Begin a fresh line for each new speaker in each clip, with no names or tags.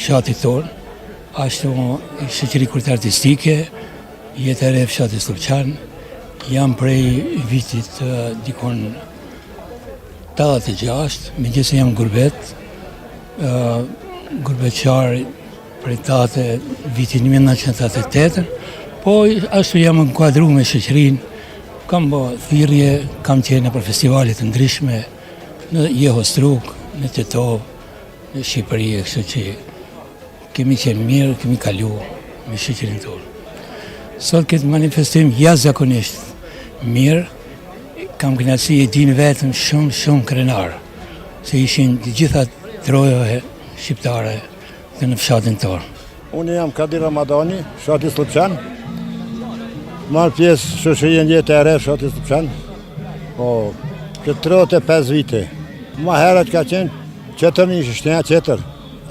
fshatit tonë, ashtu i shoqëri kurte artistike, jetë e re fshatit Slupçan, jam prej vitit dikon 86, megjithëse jam gurbet, gurbetçar prej vitin 1988, po ashtu jam inkuadruar me shoqërinë, kam bë thirrje, kam qenë për festivale të ndryshme në Jehostruk, në Tetov, në Shqipëri, kështu që kemi qenë mirë, kemi kaluar me shoqërinë tonë. Sot këtë manifestim jashtëzakonisht mirë, kam kënaqësi e din vetëm shumë krenar, se ishin të gjitha trojave shqiptare dhe në fshatin tonë.
Unë jam Kadir Ramadani, fshati Slupçan. Marrë pjesë shoqërinë Jetë e Re, fshati Slupçan. Po, këtë 35 vite. Ma herët ka qenë qëtërnisht, shtënja qëtër.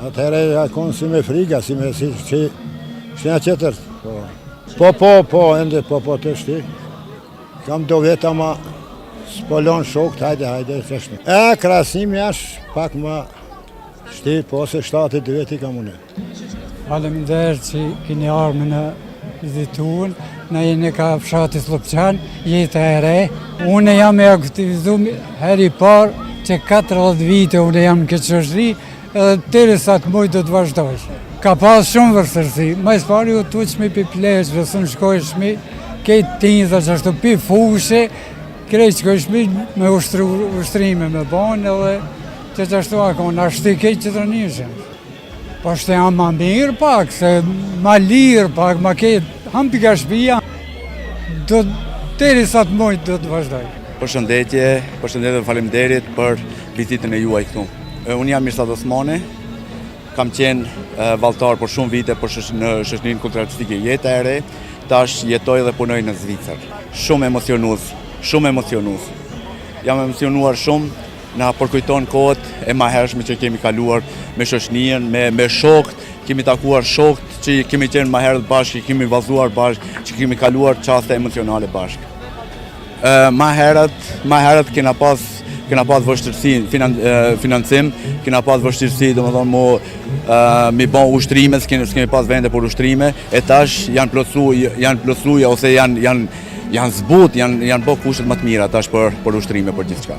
Atëherë ja konë si me friga, si me shtënja qëtër. Po, ende po të shti. Kam do vetë ama s'polon shokët, hajde, qëshme. Krasimi është pak ma shti, po se 7 veti kam une.
Faleminderit që keni ardhur në vizituar. Na jeni ka fshati Slupçan, Jetë e Re. Unë jam e aktivizuar heri parë që 40 vite unë jam në këtë shoqëri, edhe derisa të muj do të vazhdoj. Ka pas shumë vështirësi. Më së pari u tuçmi pi pleshë, së shkojshmi, këtë tinza që ashtu pi fushë, krejt shkojshmi me ushtrime me banë edhe që ashtu akon, ashtu i këtë që të rënishëm. Po shte jam ma mirë pak, se ma lirë pak, ma këtë hampi ka shpia, derisa të muj do të vazhdoj.
Përshëndetje dhe faleminderit për vizitën e juaj këtu. Unë jam Mirsad Osmani, kam qenë vallëtar për shumë vite në shoqërinë kulturartistike Jetë e Re, tash jetoj dhe punoj në Zvicër. Shumë emocionues. Jam emocionuar shumë, na përkujton kohët e mahershme që kemi kaluar me shoqërinë, me shokët, kemi takuar shokët që kemi qenë më herët bashkë, kemi vallëzuar bashkë, që kemi kaluar çaste emocionale bashkë. Ma herët kena pas vështirësi financim, kena pas vështirësi domethënë mi bën ushtrime, s'kemi pas vende për ushtrime, e tash janë plotësuar ose janë zbut, janë bë kushtet më të mira tash për ushtrime për gjithçka.